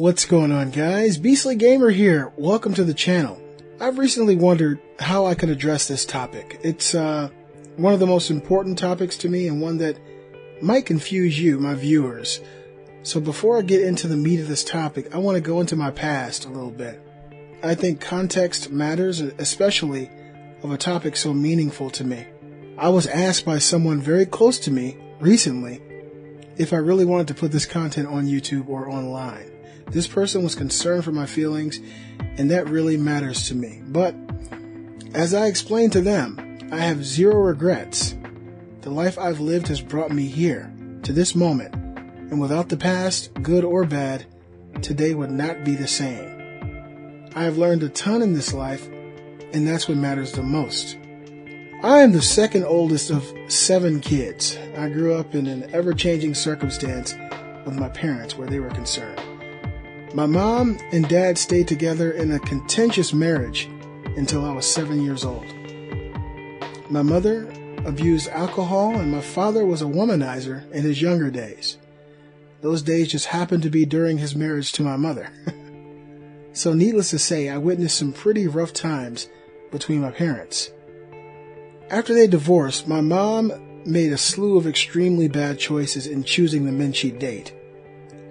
What's going on, guys? Beastly Gamer here. Welcome to the channel. I've recently wondered how I could address this topic. It's one of the most important topics to me and one that might confuse you, my viewers. So before I get into the meat of this topic, I want to go into my past a little bit. I think context matters, especially of a topic so meaningful to me. I was asked by someone very close to me recently if I really wanted to put this content on YouTube or online. This person was concerned for my feelings, and that really matters to me. But as I explained to them, I have zero regrets. The life I've lived has brought me here, to this moment, and without the past, good or bad, today would not be the same. I have learned a ton in this life, and that's what matters the most. I am the second oldest of 7 kids. I grew up in an ever-changing circumstance with my parents where they were concerned. My mom and dad stayed together in a contentious marriage until I was 7 years old. My mother abused alcohol, and my father was a womanizer in his younger days. Those days just happened to be during his marriage to my mother. So needless to say, I witnessed some pretty rough times between my parents. After they divorced, my mom made a slew of extremely bad choices in choosing the men she'd date,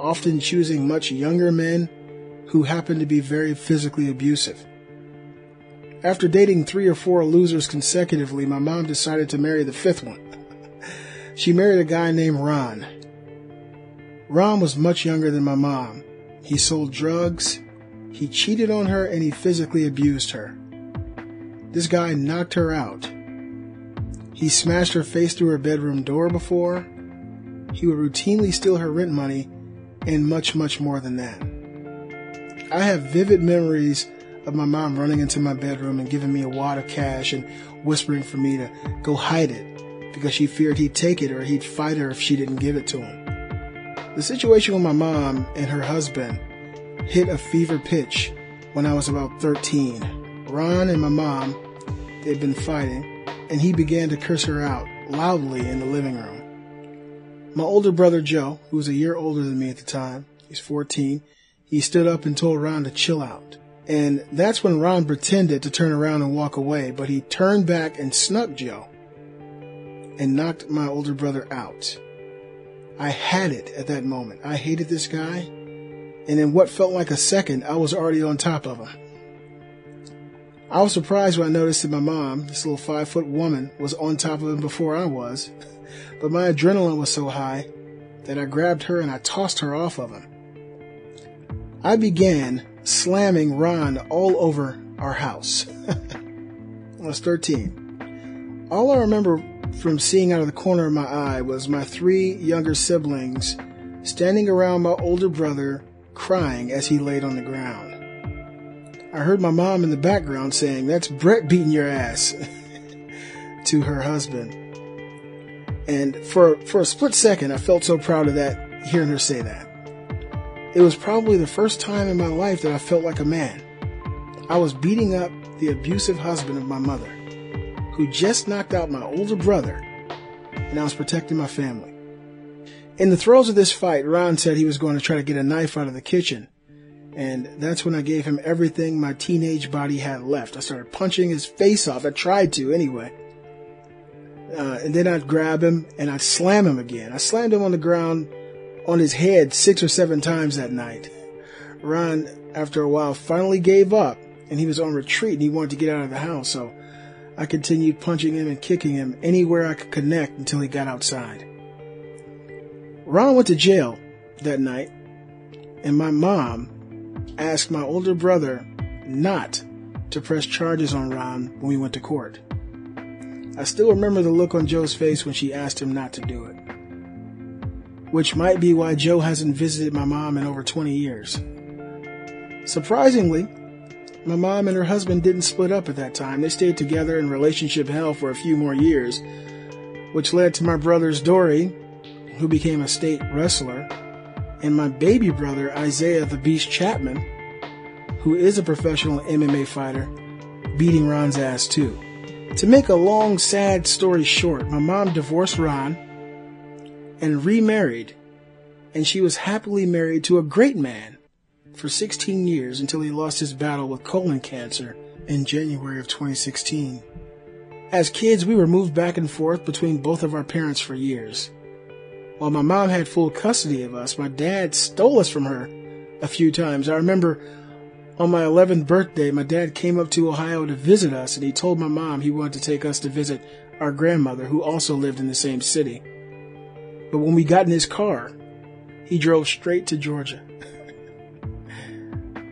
often choosing much younger men who happened to be very physically abusive. After dating 3 or 4 losers consecutively, my mom decided to marry the 5th one. She married a guy named Ron. Ron was much younger than my mom. He sold drugs, he cheated on her, and he physically abused her. This guy knocked her out. He smashed her face through her bedroom door before. He would routinely steal her rent money, and much, much more than that. I have vivid memories of my mom running into my bedroom and giving me a wad of cash and whispering for me to go hide it because she feared he'd take it or he'd fight her if she didn't give it to him. The situation with my mom and her husband hit a fever pitch when I was about 13. Ron and my mom, they'd been fighting, and he began to curse her out loudly in the living room. My older brother Joe, who was a year older than me at the time, he's 14, he stood up and told Ron to chill out. And that's when Ron pretended to turn around and walk away, but he turned back and snuck Joe and knocked my older brother out. I had it at that moment. I hated this guy, and in what felt like a second, I was already on top of him. I was surprised when I noticed that my mom, this little 5-foot woman, was on top of him before I was. But my adrenaline was so high that I grabbed her and I tossed her off of him. I began slamming Ron all over our house. I was 13. All I remember from seeing out of the corner of my eye was my 3 younger siblings standing around my older brother crying as he laid on the ground. I heard my mom in the background saying, "That's Brett beating your ass," to her husband. And for a split second, I felt so proud of that, hearing her say that. It was probably the first time in my life that I felt like a man. I was beating up the abusive husband of my mother, who just knocked out my older brother, and I was protecting my family. In the throes of this fight, Ron said he was going to try to get a knife out of the kitchen, and that's when I gave him everything my teenage body had left. I started punching his face off. I tried to anyway. And then I'd grab him and I'd slam him again. I slammed him on the ground on his head 6 or 7 times that night. Ron, after a while, finally gave up, and he was on retreat and he wanted to get out of the house. So I continued punching him and kicking him anywhere I could connect until he got outside. Ron went to jail that night, and my mom asked my older brother not to press charges on Ron when we went to court. I still remember the look on Joe's face when she asked him not to do it, which might be why Joe hasn't visited my mom in over 20 years. Surprisingly, my mom and her husband didn't split up at that time. They stayed together in relationship hell for a few more years, which led to my brothers Dory, who became a state wrestler, and my baby brother Isaiah the Beast Chapman, who is a professional MMA fighter, beating Ron's ass too. To make a long, sad story short, my mom divorced Ron and remarried, and she was happily married to a great man for 16 years until he lost his battle with colon cancer in January of 2016. As kids, we were moved back and forth between both of our parents for years. While my mom had full custody of us, my dad stole us from her a few times. I remember on my 11th birthday, my dad came up to Ohio to visit us, and he told my mom he wanted to take us to visit our grandmother, who also lived in the same city. But when we got in his car, he drove straight to Georgia.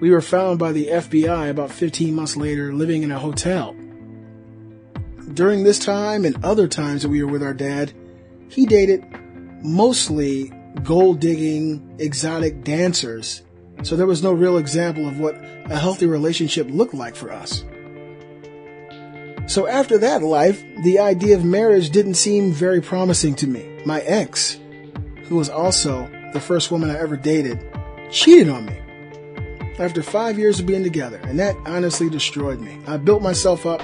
We were found by the FBI about 15 months later living in a hotel. During this time and other times that we were with our dad, he dated mostly gold-digging, exotic dancers, so there was no real example of what a healthy relationship looked like for us. So after that life, the idea of marriage didn't seem very promising to me. My ex, who was also the first woman I ever dated, cheated on me after 5 years of being together, and that honestly destroyed me. I built myself up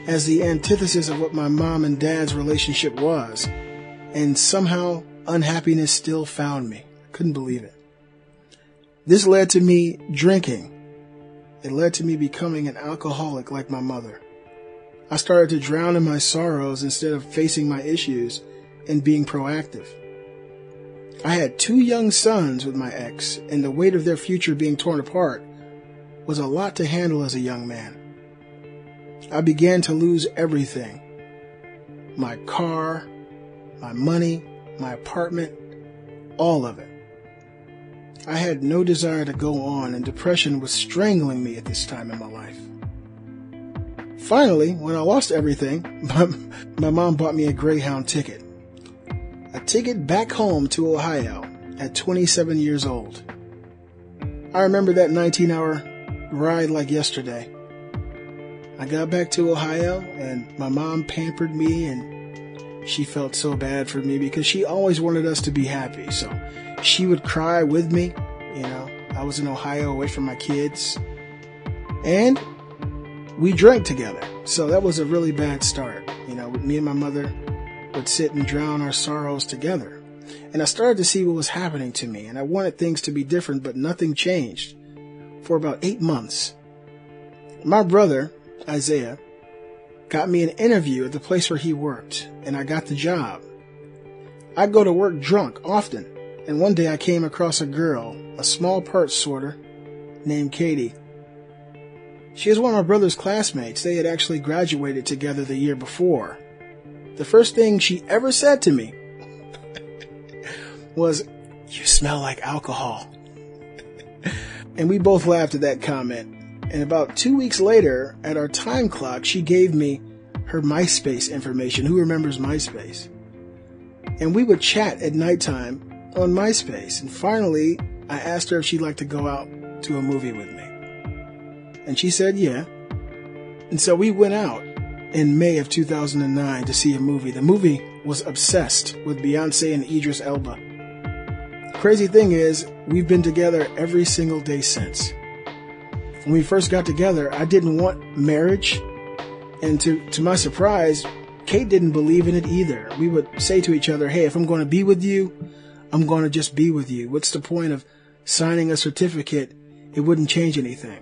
as the antithesis of what my mom and dad's relationship was, and somehow unhappiness still found me. I couldn't believe it. This led to me drinking. It led to me becoming an alcoholic like my mother. I started to drown in my sorrows instead of facing my issues and being proactive. I had 2 young sons with my ex, and the weight of their future being torn apart was a lot to handle as a young man. I began to lose everything. My car, my money, my apartment, all of it. I had no desire to go on, and depression was strangling me at this time in my life. Finally, when I lost everything, my mom bought me a Greyhound ticket. A ticket back home to Ohio at 27 years old. I remember that 19-hour ride like yesterday. I got back to Ohio, and my mom pampered me, and she felt so bad for me because she always wanted us to be happy. So she would cry with me. I was in Ohio away from my kids, and we drank together. So that was a really bad start. Me and my mother would sit and drown our sorrows together. And I started to see what was happening to me, and I wanted things to be different, but nothing changed for about 8 months. My brother, Isaiah, got me an interview at the place where he worked, and I got the job. I'd go to work drunk often, and one day I came across a girl, a small parts sorter, named Katie. She was one of my brother's classmates. They had actually graduated together the year before. The first thing she ever said to me was, "You smell like alcohol." And we both laughed at that comment. And about 2 weeks later, at our time clock, she gave me her MySpace information. Who remembers MySpace? And we would chat at nighttime on MySpace. And finally, I asked her if she'd like to go out to a movie with me. And she said, yeah. And so we went out in May of 2009 to see a movie. The movie was Obsessed with Beyonce and Idris Elba. Crazy thing is, we've been together every single day since. When we first got together, I didn't want marriage. And to my surprise, Kate didn't believe in it either. We would say to each other, hey, if I'm going to be with you, I'm going to just be with you. What's the point of signing a certificate? It wouldn't change anything.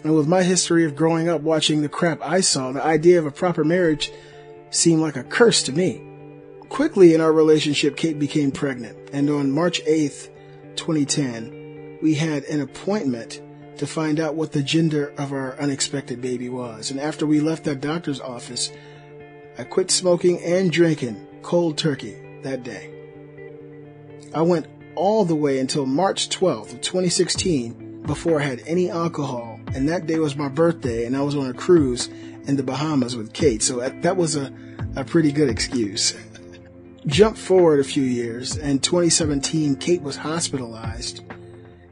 And with my history of growing up watching the crap I saw, the idea of a proper marriage seemed like a curse to me. Quickly in our relationship, Kate became pregnant. And on March 8th, 2010, we had an appointment to find out what the gender of our unexpected baby was. And after we left that doctor's office, I quit smoking and drinking cold turkey that day. I went all the way until March 12th of 2016 before I had any alcohol. And that day was my birthday, and I was on a cruise in the Bahamas with Kate. So that was a pretty good excuse. Jump forward a few years, and 2017, Kate was hospitalized.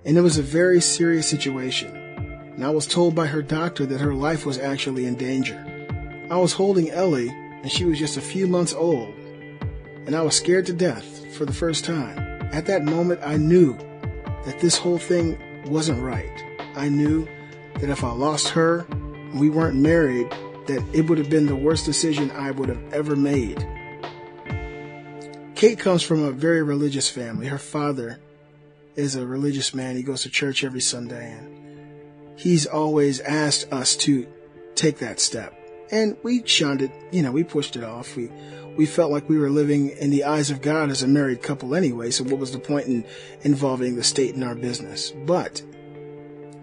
And it was a very serious situation. And I was told by her doctor that her life was actually in danger. I was holding Ellie, and she was just a few months old. And I was scared to death for the first time. At that moment, I knew that this whole thing wasn't right. I knew that if I lost her and we weren't married, that it would have been the worst decision I would have ever made. Kate comes from a very religious family. Her father is a religious man. He goes to church every Sunday, and he's always asked us to take that step. And we shunned it, we pushed it off. We felt like we were living in the eyes of God as a married couple anyway, so what was the point in involving the state in our business? But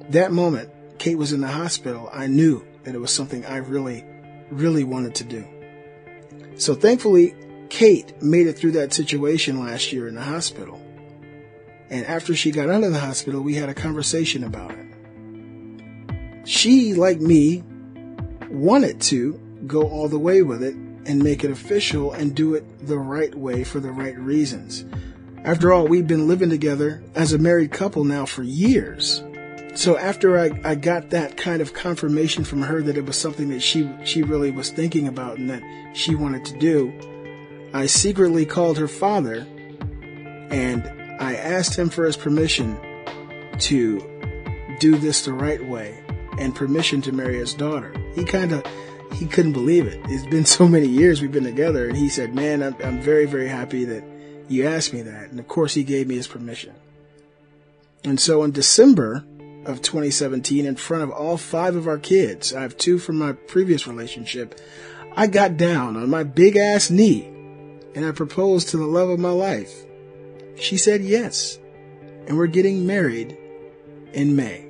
that moment, Kate was in the hospital, I knew that it was something I really, really wanted to do. So thankfully, Kate made it through that situation last year in the hospital. And after she got out of the hospital, we had a conversation about it. She, like me, wanted to go all the way with it and make it official and do it the right way for the right reasons. After all, we've been living together as a married couple now for years. So after I got that kind of confirmation from her that it was something that she really was thinking about and that she wanted to do, I secretly called her father and I asked him for his permission to do this the right way and permission to marry his daughter. He couldn't believe it. It's been so many years we've been together, and he said, man, I'm very, very happy that you asked me that. And of course he gave me his permission. And so in December of 2017, in front of all 5 of our kids, I have 2 from my previous relationship, I got down on my big ass knee and I proposed to the love of my life. She said yes, and we're getting married in May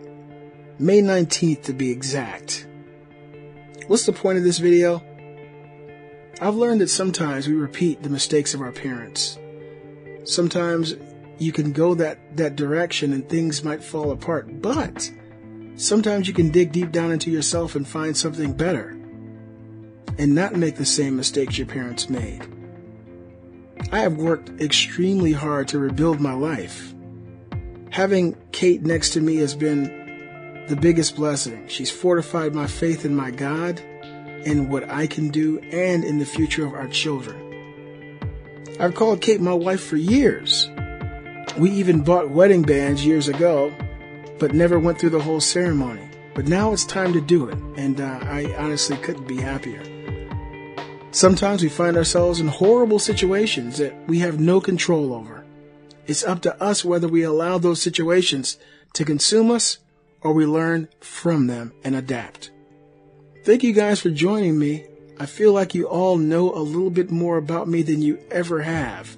19th to be exact. What's the point of this video? I've learned that sometimes we repeat the mistakes of our parents. Sometimes you can go that direction and things might fall apart, but sometimes you can dig deep down into yourself and find something better and not make the same mistakes your parents made. I have worked extremely hard to rebuild my life. Having Kate next to me has been the biggest blessing. She's fortified my faith in my God, in what I can do, and in the future of our children. I've called Kate my wife for years. We even bought wedding bands years ago, but never went through the whole ceremony. But now it's time to do it, and I honestly couldn't be happier. Sometimes we find ourselves in horrible situations that we have no control over. It's up to us whether we allow those situations to consume us or we learn from them and adapt. Thank you guys for joining me. I feel like you all know a little bit more about me than you ever have.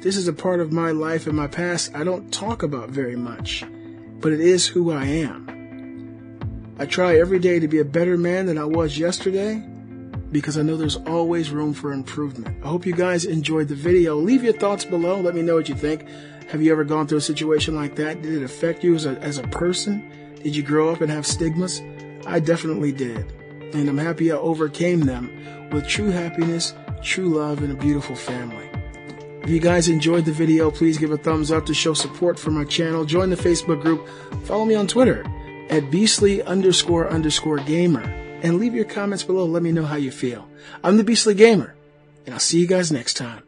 This is a part of my life and my past I don't talk about very much, but it is who I am. I try every day to be a better man than I was yesterday because I know there's always room for improvement. I hope you guys enjoyed the video. Leave your thoughts below. Let me know what you think. Have you ever gone through a situation like that? Did it affect you as a person? Did you grow up and have stigmas? I definitely did. And I'm happy I overcame them with true happiness, true love, and a beautiful family. If you guys enjoyed the video, please give a thumbs up to show support for my channel. Join the Facebook group. Follow me on Twitter at @beastly__gamer. And leave your comments below. Let me know how you feel. I'm the Beastly Gamer, and I'll see you guys next time.